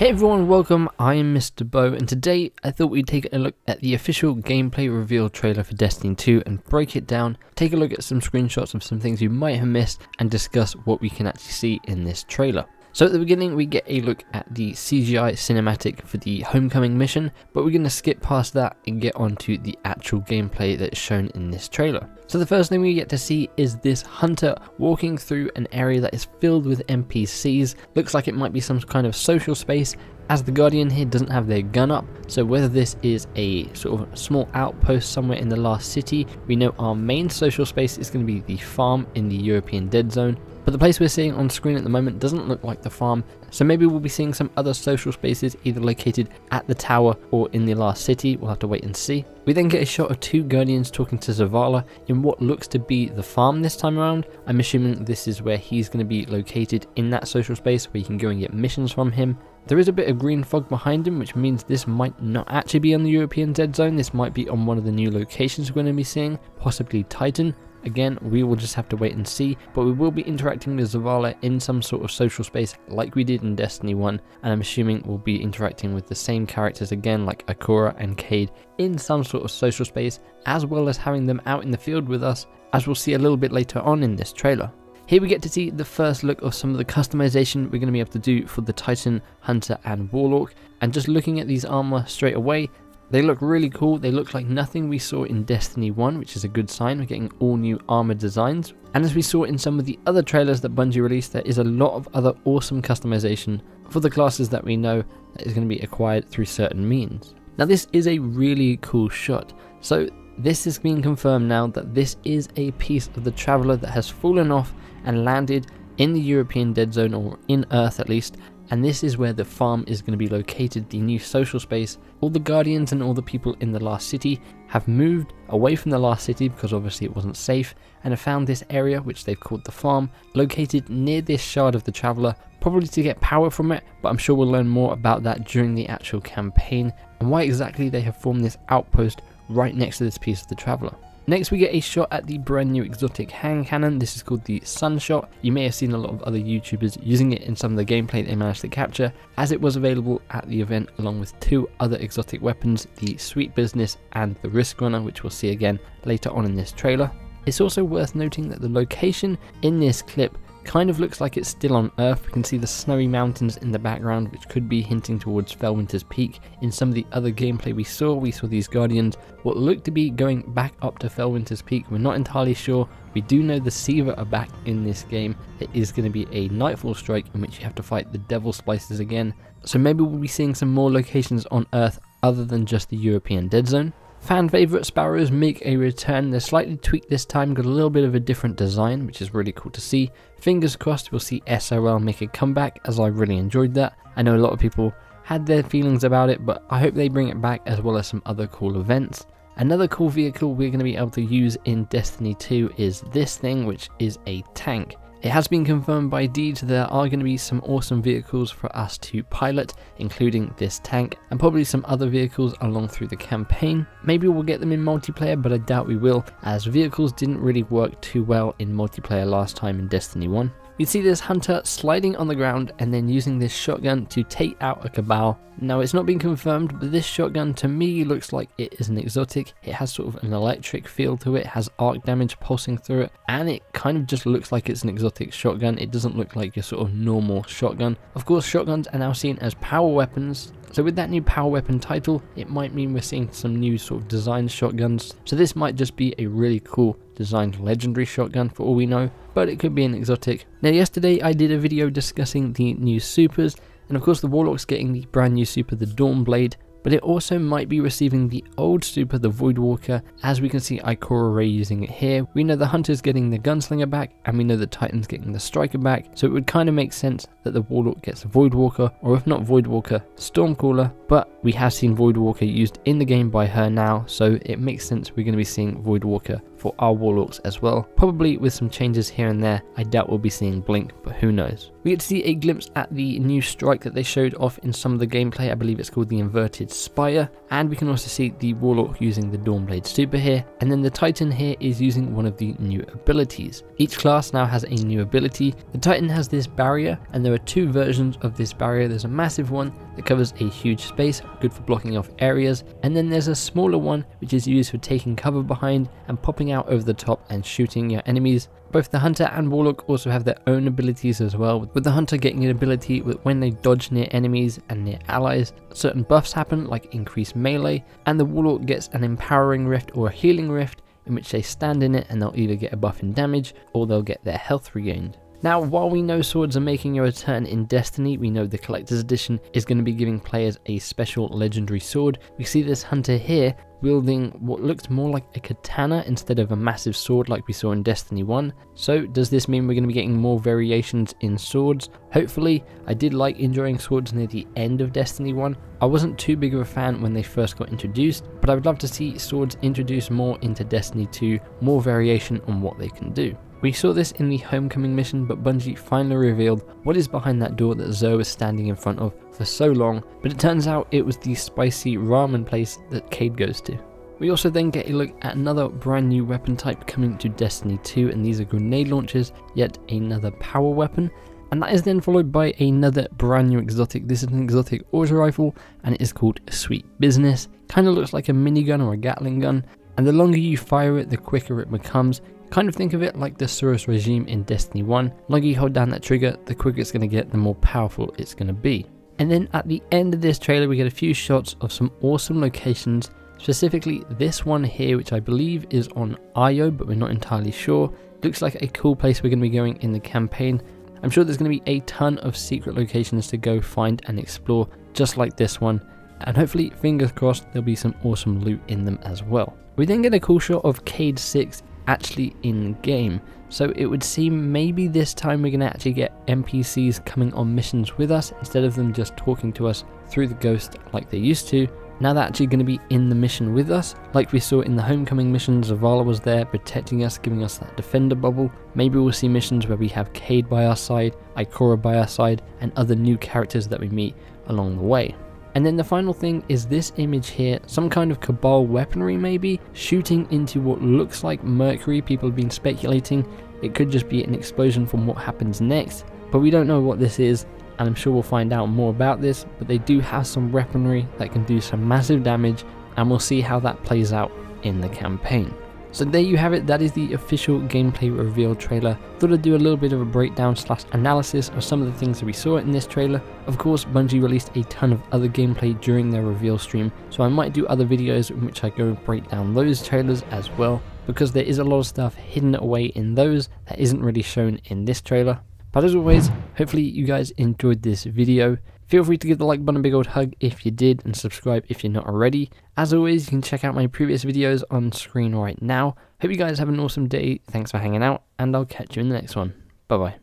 Hey everyone, welcome, I'm MisterBo, and today I thought we'd take a look at the official gameplay reveal trailer for Destiny 2 and break it down, take a look at some screenshots of some things you might have missed, and discuss what we can actually see in this trailer. So at the beginning we get a look at the CGI cinematic for the Homecoming mission, but we're going to skip past that and get onto the actual gameplay that is shown in this trailer. So the first thing we get to see is this hunter walking through an area that is filled with NPCs. Looks like it might be some kind of social space, as the Guardian here doesn't have their gun up, so whether this is a sort of small outpost somewhere in the last city, we know our main social space is going to be the farm in the European Dead Zone. But the place we're seeing on screen at the moment doesn't look like the farm, so maybe we'll be seeing some other social spaces either located at the tower or in the last city. We'll have to wait and see. We then get a shot of two Guardians talking to Zavala in what looks to be the farm this time around. I'm assuming this is where he's going to be located in that social space where you can go and get missions from him. There is a bit of green fog behind him, which means this might not actually be on the European Dead Zone. This might be on one of the new locations we're going to be seeing, possibly Titan. Again, we will just have to wait and see, but we will be interacting with Zavala in some sort of social space like we did in Destiny 1, and I'm assuming we'll be interacting with the same characters again like Akora and Cade in some sort of social space, as well as having them out in the field with us, as we'll see a little bit later on in this trailer. Here we get to see the first look of some of the customization we're going to be able to do for the Titan, Hunter and Warlock, and just looking at these armor straight away, they look really cool. They look like nothing we saw in Destiny 1, which is a good sign. We're getting all new armor designs. And as we saw in some of the other trailers that Bungie released, there is a lot of other awesome customization for the classes that we know that is going to be acquired through certain means. Now this is a really cool shot. So this is being confirmed now that this is a piece of the Traveler that has fallen off and landed in the European Dead Zone, or in Earth at least. And this is where the farm is going to be located, the new social space. All the Guardians and all the people in the last city have moved away from the last city because obviously it wasn't safe, and have found this area, which they've called the farm, located near this shard of the Traveler, probably to get power from it, but I'm sure we'll learn more about that during the actual campaign, and why exactly they have formed this outpost right next to this piece of the Traveler. Next we get a shot at the brand new exotic hand cannon. This is called the Sunshot. You may have seen a lot of other YouTubers using it in some of the gameplay they managed to capture, as it was available at the event along with two other exotic weapons, the Sweet Business and the Risk Runner, which we'll see again later on in this trailer. It's also worth noting that the location in this clip kind of looks like it's still on Earth. We can see the snowy mountains in the background, which could be hinting towards Felwinter's Peak. In some of the other gameplay we saw these Guardians what looked to be going back up to Felwinter's Peak. We're not entirely sure. We do know the Sieva are back in this game. It is going to be a Nightfall strike in which you have to fight the Devil Splicers again. So maybe we'll be seeing some more locations on Earth other than just the European Dead Zone. Fan favourite Sparrows make a return. They're slightly tweaked this time, got a little bit of a different design, which is really cool to see. Fingers crossed we'll see SOL make a comeback, as I really enjoyed that. I know a lot of people had their feelings about it, but I hope they bring it back, as well as some other cool events. Another cool vehicle we're going to be able to use in Destiny 2 is this thing, which is a tank. It has been confirmed by Deeds there are going to be some awesome vehicles for us to pilot, including this tank, and probably some other vehicles along through the campaign. Maybe we'll get them in multiplayer, but I doubt we will, as vehicles didn't really work too well in multiplayer last time in Destiny 1. You see this hunter sliding on the ground and then using this shotgun to take out a Cabal. Now it's not been confirmed, but this shotgun to me looks like it is an exotic. It has sort of an electric feel to it, has arc damage pulsing through it, and it kind of just looks like it's an exotic shotgun. It doesn't look like your sort of normal shotgun. Of course, shotguns are now seen as power weapons, so with that new power weapon title, it might mean we're seeing some new sort of designed shotguns. So this might just be a really cool designed legendary shotgun for all we know, but it could be an exotic. Now yesterday I did a video discussing the new supers, and of course the Warlock's getting the brand new super, the Dawnblade, but it also might be receiving the old super, the Voidwalker, as we can see Ikora Ray using it here. We know the Hunter's getting the Gunslinger back, and we know the Titan's getting the Striker back, so it would kind of make sense that the Warlock gets a Voidwalker, or if not Voidwalker, Stormcaller, but we have seen Voidwalker used in the game by her now, so it makes sense we're going to be seeing Voidwalker for our Warlocks as well. Probably with some changes here and there. I doubt we'll be seeing Blink, but who knows. We get to see a glimpse at the new strike that they showed off in some of the gameplay. I believe it's called the Inverted Spire, and we can also see the Warlock using the Dawnblade super here, and then the Titan here is using one of the new abilities. Each class now has a new ability. The Titan has this barrier, and there are two versions of this barrier. There's a massive one that covers a huge space, good for blocking off areas, and then there's a smaller one which is used for taking cover behind and popping out over the top and shooting your enemies. Both the Hunter and Warlock also have their own abilities as well, with the Hunter getting an ability with when they dodge near enemies and near allies, certain buffs happen like increased melee, and the Warlock gets an empowering rift or a healing rift in which they stand in it and they'll either get a buff in damage or they'll get their health regained. Now, while we know swords are making a return in Destiny, we know the collector's edition is going to be giving players a special legendary sword. We see this Hunter here wielding what looks more like a katana instead of a massive sword like we saw in Destiny 1. So does this mean we're going to be getting more variations in swords? Hopefully. I did like enjoying swords near the end of Destiny 1. I wasn't too big of a fan when they first got introduced, but I would love to see swords introduced more into Destiny 2, more variation on what they can do. We saw this in the Homecoming mission, but Bungie finally revealed what is behind that door that Zoe was standing in front of for so long, but it turns out it was the spicy ramen place that Cade goes to. We also then get a look at another brand new weapon type coming to Destiny 2, and these are grenade launchers, yet another power weapon, and that is then followed by another brand new exotic. This is an exotic auto rifle, and it is called Sweet Business. Kind of looks like a minigun or a Gatling gun, and the longer you fire it, the quicker it becomes. Kind of think of it like the Suros regime in Destiny 1. The longer you hold down that trigger, the quicker it's going to get, the more powerful it's going to be. And then at the end of this trailer, we get a few shots of some awesome locations, specifically this one here, which I believe is on Io, but we're not entirely sure. Looks like a cool place we're going to be going in the campaign. I'm sure there's going to be a ton of secret locations to go find and explore, just like this one. And hopefully, fingers crossed, there'll be some awesome loot in them as well. We then get a cool shot of Cade 6 actually in game, so it would seem maybe this time we're going to actually get NPCs coming on missions with us instead of them just talking to us through the ghost like they used to. Now they're actually going to be in the mission with us, like we saw in the Homecoming mission. Zavala was there protecting us, giving us that defender bubble. Maybe we'll see missions where we have Cade by our side, Ikora by our side, and other new characters that we meet along the way. And then the final thing is this image here, some kind of Cabal weaponry maybe, shooting into what looks like Mercury. People have been speculating it could just be an explosion from what happens next, but we don't know what this is, and I'm sure we'll find out more about this, but they do have some weaponry that can do some massive damage, and we'll see how that plays out in the campaign. So there you have it, that is the official gameplay reveal trailer. Thought I'd do a little bit of a breakdown / analysis of some of the things that we saw in this trailer. Of course, Bungie released a ton of other gameplay during their reveal stream, so I might do other videos in which I go and break down those trailers as well, because there is a lot of stuff hidden away in those that isn't really shown in this trailer. But as always, hopefully you guys enjoyed this video. Feel free to give the like button a big old hug if you did, and subscribe if you're not already. As always, you can check out my previous videos on screen right now. Hope you guys have an awesome day, thanks for hanging out, and I'll catch you in the next one. Bye bye.